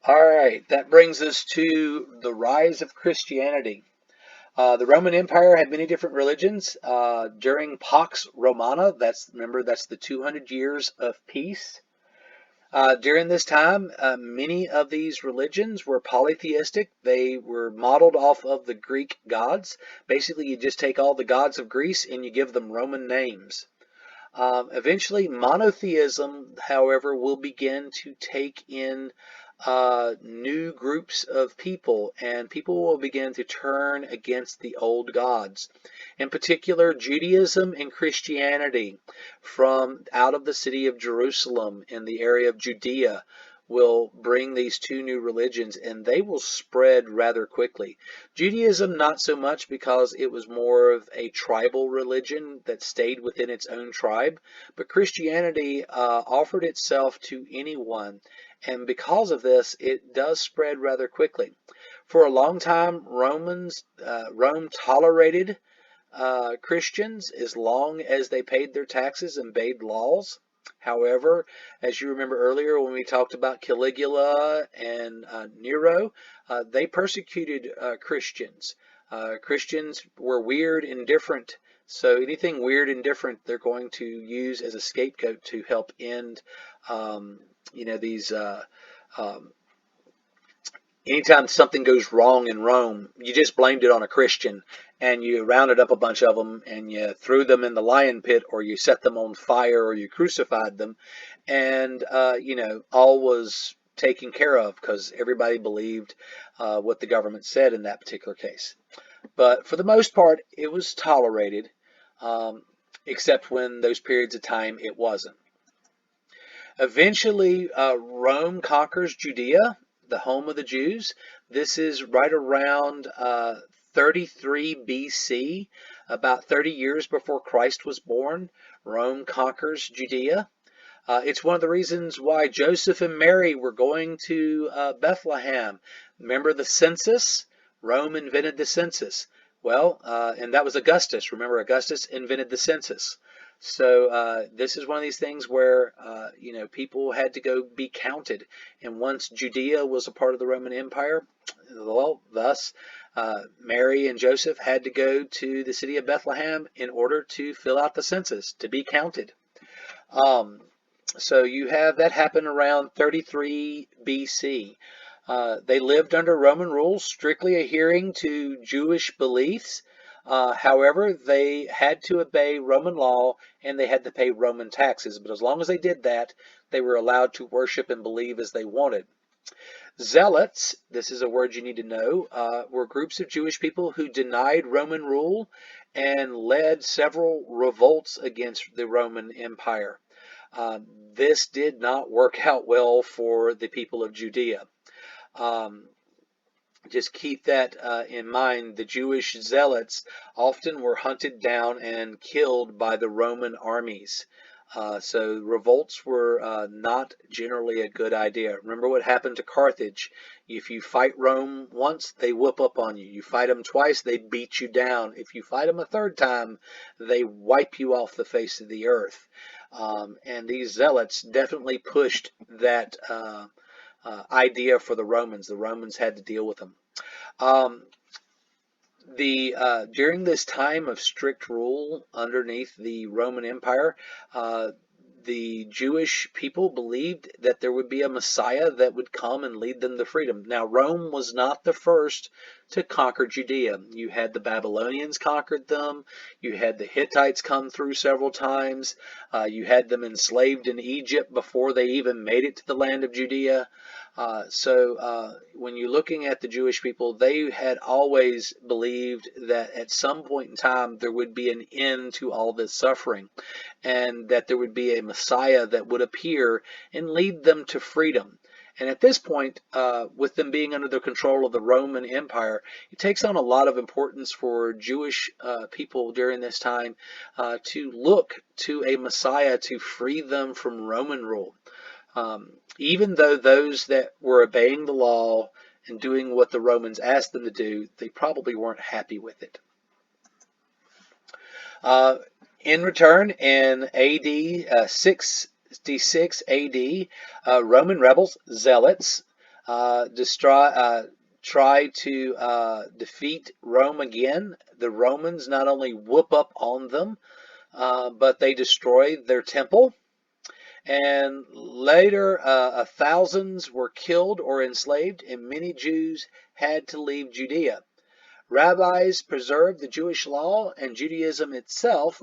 All right, that brings us to the rise of Christianity. The Roman Empire had many different religions. During Pax Romana, that's the 200 years of peace. During this time, many of these religions were polytheistic. They were modeled off of the Greek gods. Basically, you just take all the gods of Greece and you give them Roman names. Eventually, monotheism, however, will begin to take in new groups of people, and people will begin to turn against the old gods. In particular, Judaism and Christianity from out of the city of Jerusalem in the area of Judea will bring these two new religions, and they will spread rather quickly. Judaism, not so much, because it was more of a tribal religion that stayed within its own tribe, but Christianity offered itself to anyone, and because of this, it does spread rather quickly. For a long time, Rome tolerated Christians as long as they paid their taxes and obeyed laws. However, as you remember earlier when we talked about Caligula and Nero, they persecuted Christians. Christians were weird and different, so anything weird and different they're going to use as a scapegoat to help end, these. Um, Anytime something goes wrong in Rome, you just blamed it on a Christian, and you rounded up a bunch of them and you threw them in the lion pit, or you set them on fire, or you crucified them, and all was taken care of because everybody believed what the government said in that particular case. But for the most part, it was tolerated, um, except when those periods of time it wasn't. Eventually, Rome conquers Judea, the home of the Jews. This is right around 33 BC, about 30 years before Christ was born. Rome conquers Judea. It's one of the reasons why Joseph and Mary were going to Bethlehem. Remember the census? Rome invented the census. Well, and that was Augustus. Remember, Augustus invented the census. So this is one of these things where people had to go be counted, and once Judea was a part of the Roman Empire, well, thus Mary and Joseph had to go to the city of Bethlehem in order to fill out the census to be counted. Um, so you have that happen around 33 BC. They lived under Roman rule, strictly adhering to Jewish beliefs. However, they had to obey Roman law and they had to pay Roman taxes. But as long as they did that, they were allowed to worship and believe as they wanted. Zealots, this is a word you need to know, were groups of Jewish people who denied Roman rule and led several revolts against the Roman Empire. This did not work out well for the people of Judea. Um, just keep that in mind. The Jewish zealots often were hunted down and killed by the Roman armies. So revolts were not generally a good idea. Remember what happened to Carthage. If you fight Rome once, they whoop up on you. You fight them twice, they beat you down. If you fight them a third time, they wipe you off the face of the earth. And these zealots definitely pushed that idea for the Romans. The Romans had to deal with them. Um, During this time of strict rule underneath the Roman Empire, the Jewish people believed that there would be a Messiah that would come and lead them to freedom. Now, Rome was not the first to conquer Judea. You had the Babylonians conquered them. You had the Hittites come through several times. You had them enslaved in Egypt before they even made it to the land of Judea. When you're looking at the Jewish people, they had always believed that at some point in time there would be an end to all this suffering, and that there would be a Messiah that would appear and lead them to freedom. And at this point, with them being under the control of the Roman Empire, it takes on a lot of importance for Jewish people during this time to look to a Messiah to free them from Roman rule. Even though those that were obeying the law and doing what the Romans asked them to do, they probably weren't happy with it. In return, in AD 66 AD, Roman rebels, zealots, try to defeat Rome again. The Romans not only whoop up on them, but they destroy their temple. And later, thousands were killed or enslaved, and many Jews had to leave Judea. Rabbis preserved the Jewish law, and Judaism itself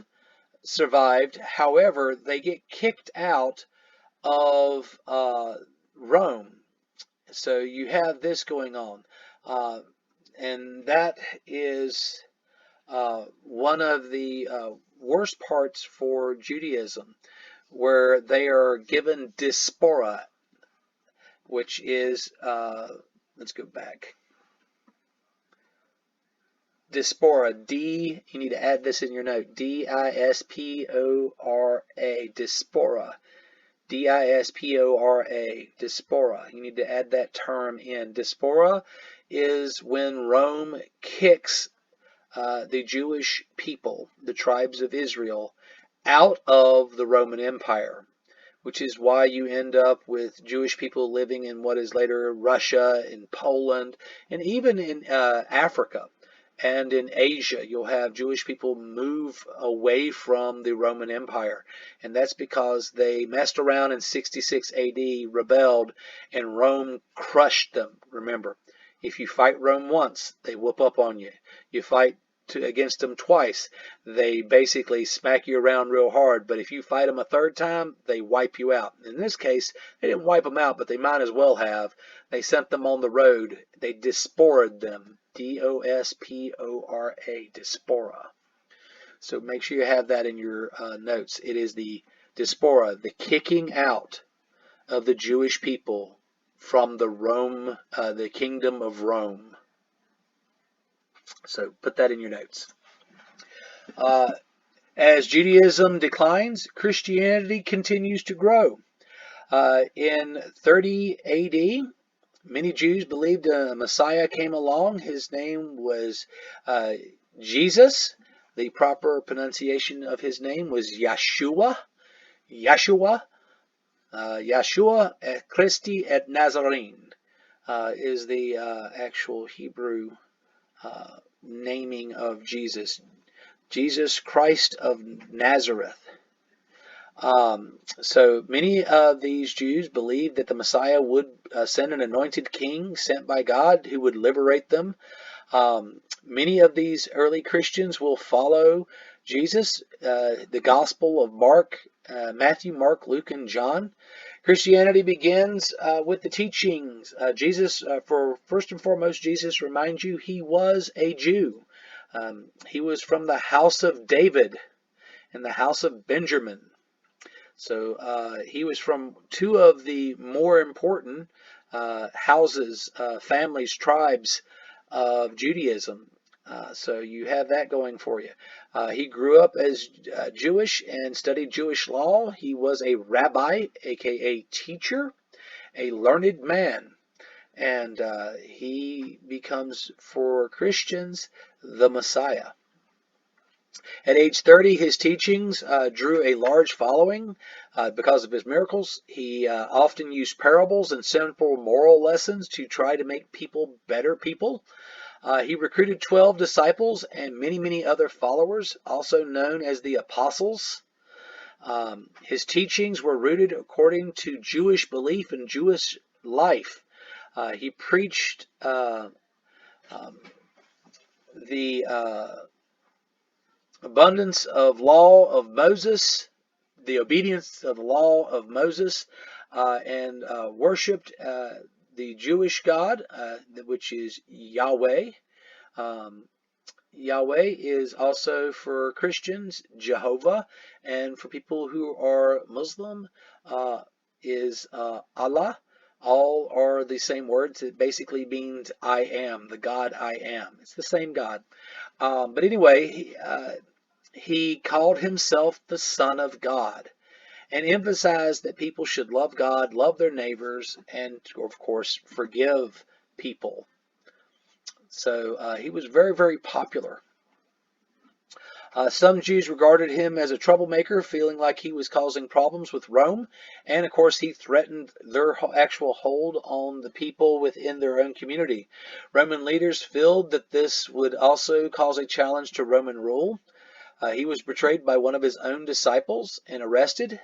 survived. However, they get kicked out of Rome. So you have this going on. And that is one of the worst parts for Judaism, where they are given diaspora, which is, let's go back. Diaspora, you need to add this in your note, D-I-S-P-O-R-A, diaspora. D-I-S-P-O-R-A, diaspora. You need to add that term in. Diaspora is when Rome kicks the Jewish people, the tribes of Israel, out of the Roman Empire, which is why you end up with Jewish people living in what is later Russia, in Poland, and even in Africa. And in Asia, you'll have Jewish people move away from the Roman Empire. And that's because they messed around in 66 AD, rebelled, and Rome crushed them. Remember, if you fight Rome once, they whoop up on you. You fight against them twice, they basically smack you around real hard. But if you fight them a third time, they wipe you out. In this case, they didn't wipe them out, but they might as well have. They sent them on the road. They diasporaed them. D-O-S-P-O-R-A, diaspora. So make sure you have that in your notes. It is the diaspora, the kicking out of the Jewish people from the kingdom of Rome. So put that in your notes. As Judaism declines, Christianity continues to grow. In 30 AD, many Jews believed a Messiah came along. His name was Jesus. The proper pronunciation of his name was Yeshua. Yeshua Christi et Nazarene is the actual Hebrew naming of Jesus. Jesus Christ of Nazareth. So many of these Jews believed that the Messiah would send an anointed king sent by God who would liberate them. Many of these early Christians will follow Jesus, the Gospel of Matthew, Mark, Luke, and John. Christianity begins with the teachings. First and foremost, Jesus reminds you he was a Jew. He was from the house of David and the house of Benjamin. So he was from two of the more important houses, families, tribes of Judaism. So you have that going for you. He grew up as Jewish and studied Jewish law. He was a rabbi, aka teacher, a learned man. And he becomes, for Christians, the Messiah. At age 30, his teachings drew a large following because of his miracles. He often used parables and simple moral lessons to try to make people better people. He recruited 12 disciples and many, many other followers, also known as the apostles. His teachings were rooted according to Jewish belief and Jewish life. He preached the abundance of law of Moses, the obedience of the law of Moses, and worshipped the Jewish God, which is Yahweh. Yahweh is also for Christians Jehovah, and for people who are Muslim is Allah. All are the same words. It basically means I am, the God I am. It's the same God. But anyway, he called himself the Son of God and emphasized that people should love God, love their neighbors, and, of course, forgive people. So he was very, very popular. Some Jews regarded him as a troublemaker, feeling like he was causing problems with Rome, and of course he threatened their actual hold on the people within their own community. Roman leaders felt that this would also cause a challenge to Roman rule. He was betrayed by one of his own disciples and arrested.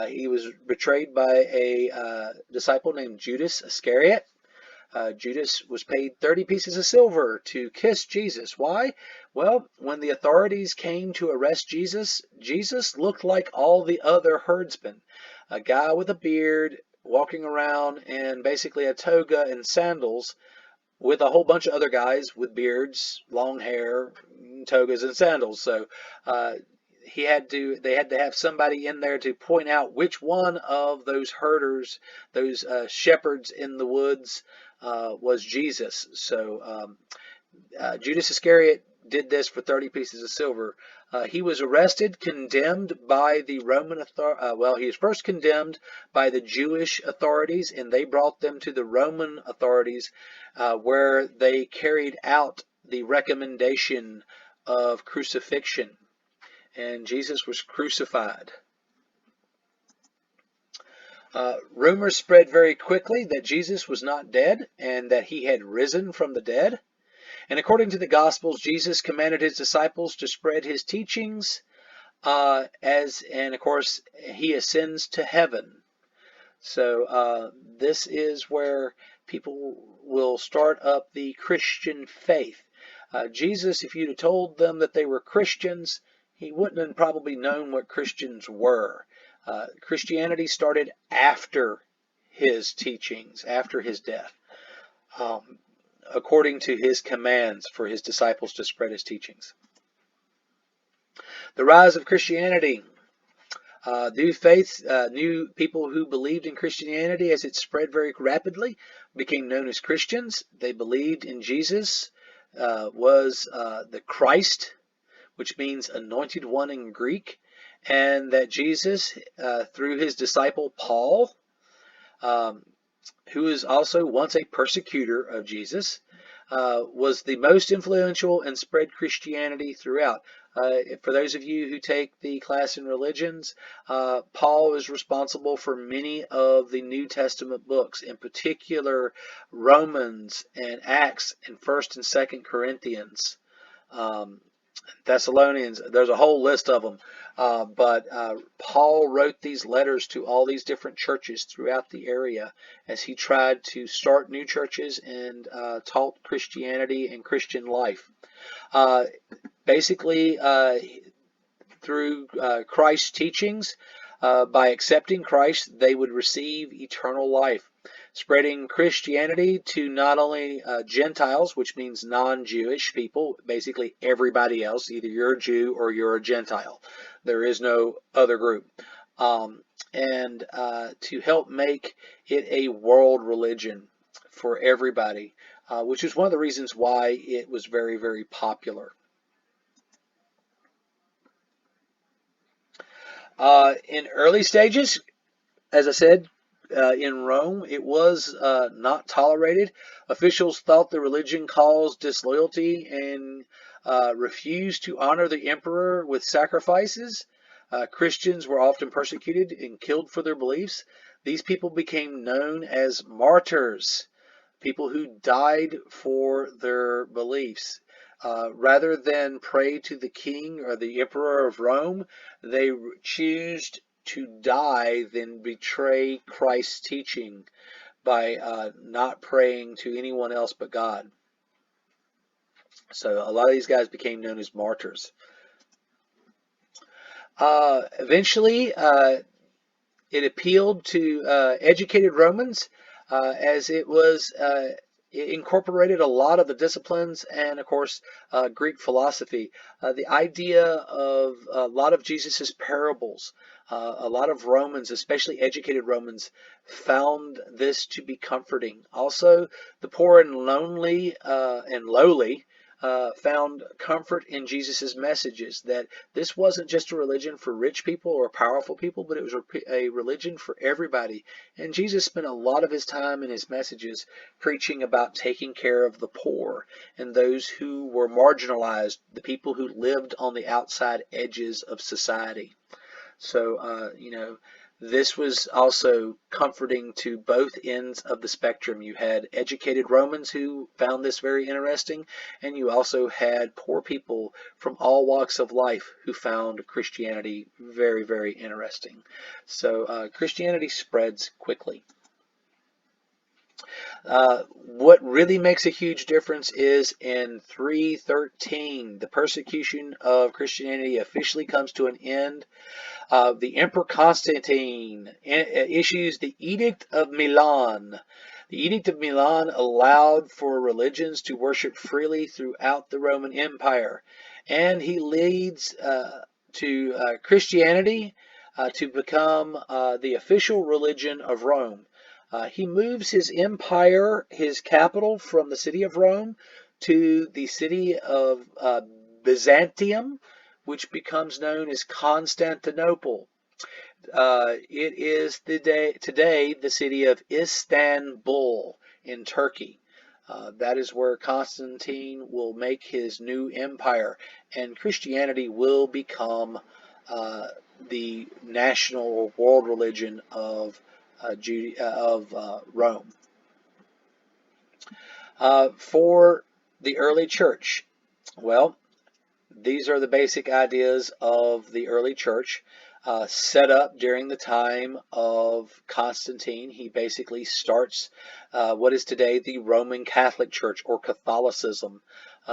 He was betrayed by a disciple named Judas Iscariot. Judas was paid 30 pieces of silver to kiss Jesus. Why? Well, when the authorities came to arrest Jesus, Jesus looked like all the other herdsmen. A guy with a beard walking around and basically a toga and sandals with a whole bunch of other guys with beards, long hair, togas and sandals. So they had to have somebody in there to point out which one of those herders, those shepherds in the woods, was Jesus. So Judas Iscariot did this for 30 pieces of silver. He was arrested, condemned by the Roman authorities. Well, he was first condemned by the Jewish authorities, and they brought them to the Roman authorities, where they carried out the recommendation of crucifixion. And Jesus was crucified. Rumors spread very quickly that Jesus was not dead and that he had risen from the dead. And according to the Gospels, Jesus commanded his disciples to spread his teachings, and of course, he ascends to heaven. So this is where people will start up the Christian faith. Jesus, if you'd have told them that they were Christians, he wouldn't have probably known what Christians were. Christianity started after his teachings, after his death, according to his commands for his disciples to spread his teachings. The rise of Christianity. New people who believed in Christianity as it spread very rapidly became known as Christians. They believed in Jesus was the Christ, which means anointed one in Greek, and that Jesus, through his disciple Paul, who was also once a persecutor of Jesus, was the most influential and spread Christianity throughout. For those of you who take the class in religions, Paul is responsible for many of the New Testament books, in particular Romans and Acts and 1st and 2nd Corinthians. Thessalonians, there's a whole list of them. But Paul wrote these letters to all these different churches throughout the area as he tried to start new churches and taught Christianity and Christian life. Basically, through Christ's teachings, by accepting Christ, they would receive eternal life. Spreading Christianity to not only Gentiles, which means non-Jewish people, basically everybody else, either you're a Jew or you're a Gentile. There is no other group. And to help make it a world religion for everybody, which is one of the reasons why it was very, very popular. In early stages, as I said, in Rome, it was not tolerated. Officials thought the religion caused disloyalty and refused to honor the emperor with sacrifices. Christians were often persecuted and killed for their beliefs. These people became known as martyrs, people who died for their beliefs. Rather than pray to the king or the emperor of Rome, they choose to die than betray Christ's teaching by not praying to anyone else but God. So a lot of these guys became known as martyrs. Eventually, it appealed to educated Romans as it was it incorporated a lot of the disciplines and, of course, Greek philosophy. The idea of a lot of Jesus's parables, a lot of Romans, especially educated Romans, found this to be comforting. Also, the poor and lonely and lowly found comfort in Jesus's messages, that this wasn't just a religion for rich people or powerful people, but it was a religion for everybody. And Jesus spent a lot of his time in his messages preaching about taking care of the poor and those who were marginalized, the people who lived on the outside edges of society. So, this was also comforting to both ends of the spectrum. You had educated Romans who found this very interesting, and you also had poor people from all walks of life who found Christianity very, very interesting. So Christianity spreads quickly. What really makes a huge difference is in 313, the persecution of Christianity officially comes to an end. The Emperor Constantine issues the Edict of Milan. The Edict of Milan allowed for religions to worship freely throughout the Roman Empire, and he leads to Christianity to become the official religion of Rome. He moves his empire, his capital, from the city of Rome to the city of Byzantium, which becomes known as Constantinople. It is today the city of Istanbul in Turkey. That is where Constantine will make his new empire, and Christianity will become the national or world religion of Rome. For the early church, well, these are the basic ideas of the early church, set up during the time of Constantine. He basically starts what is today the Roman Catholic Church, or Catholicism.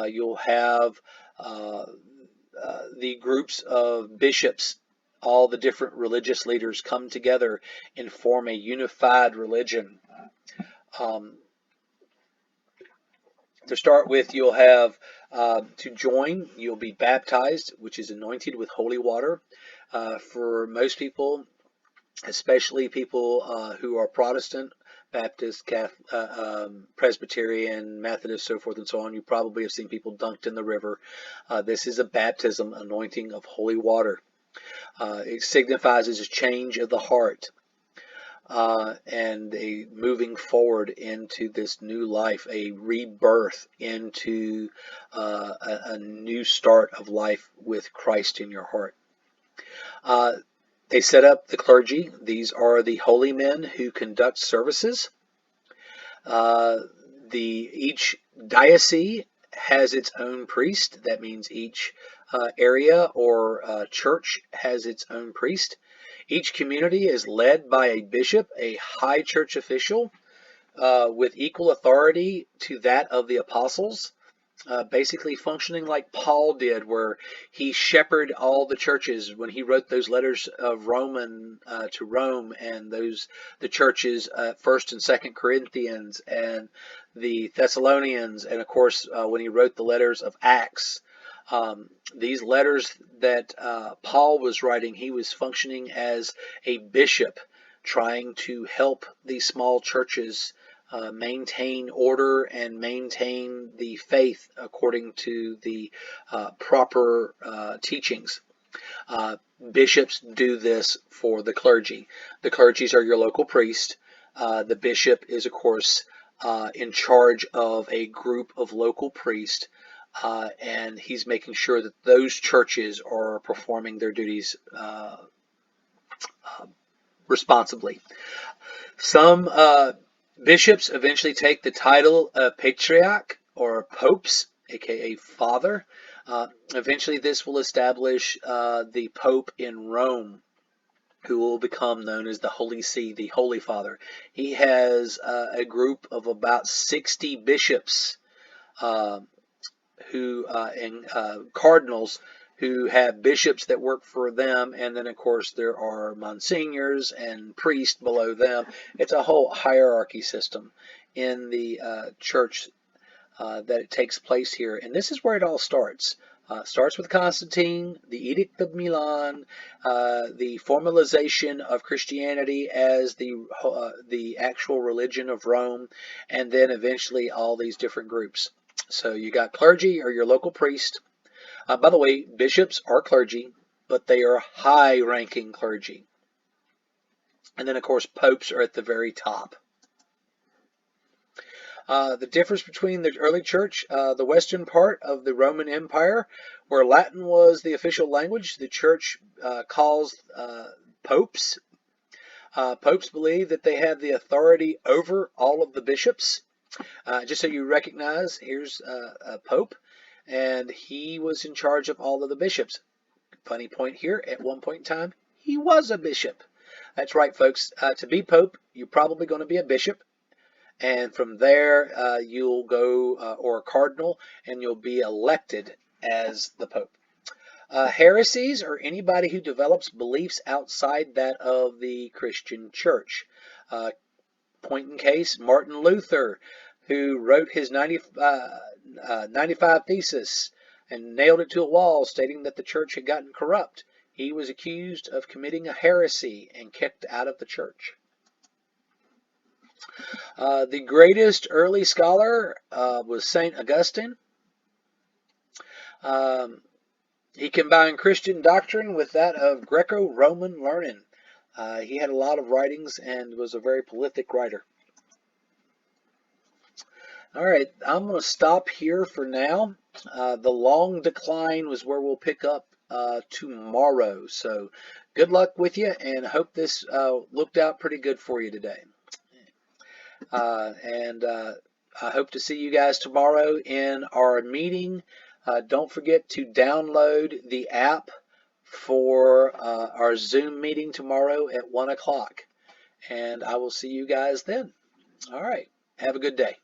You'll have the groups of bishops, all the different religious leaders come together and form a unified religion. To start with, you'll have to join, you'll be baptized, which is anointed with holy water. For most people, especially people who are Protestant, Baptist, Catholic, Presbyterian, Methodist, so forth and so on, you probably have seen people dunked in the river. This is a baptism, anointing of holy water. It signifies as a change of the heart. And a moving forward into this new life, a rebirth into a new start of life with Christ in your heart. They set up the clergy. These are the holy men who conduct services. Each diocese has its own priest. That means each area or church has its own priest. Each community is led by a bishop, a high church official, with equal authority to that of the apostles, basically functioning like Paul did, where he shepherded all the churches when he wrote those letters of Roman to Rome, and the churches, 1st and 2nd Corinthians, and the Thessalonians, and of course when he wrote the letters of Acts. These letters that Paul was writing, he was functioning as a bishop, trying to help these small churches maintain order and maintain the faith according to the proper teachings. Bishops do this for the clergy. The clergies are your local priest. The bishop is, of course, in charge of a group of local priests. And he's making sure that those churches are performing their duties responsibly. Some bishops eventually take the title of patriarch or popes, aka father. Eventually this will establish the Pope in Rome, who will become known as the Holy See, the Holy Father. He has a group of about 60 bishops and cardinals who have bishops that work for them, and then of course there are monsignors and priests below them. It's a whole hierarchy system in the church that it takes place here, and this is where it all starts. Starts with Constantine, the Edict of Milan, the formalization of Christianity as the actual religion of Rome, and then eventually all these different groups. So you got clergy or your local priest. By the way, bishops are clergy, but they are high-ranking clergy. And then, of course, popes are at the very top. The difference between the early church, the western part of the Roman Empire, where Latin was the official language, the church calls popes. Popes believe that they have the authority over all of the bishops. Just so you recognize, here's a pope, and he was in charge of all of the bishops. Funny point here, at one point in time, he was a bishop. That's right, folks. To be pope, you're probably going to be a bishop. And from there, you'll go, or a cardinal, and you'll be elected as the pope. Heresies are anybody who develops beliefs outside that of the Christian church. Point in case, Martin Luther, who wrote his 95 Thesis and nailed it to a wall stating that the church had gotten corrupt. He was accused of committing a heresy and kicked out of the church. The greatest early scholar was St. Augustine. He combined Christian doctrine with that of Greco-Roman learning. He had a lot of writings and was a very prolific writer. All right, I'm going to stop here for now. The long decline was where we'll pick up tomorrow. So good luck with you, and hope this looked out pretty good for you today. I hope to see you guys tomorrow in our meeting. Don't forget to download the app for our Zoom meeting tomorrow at 1 o'clock. And I will see you guys then. All right. Have a good day.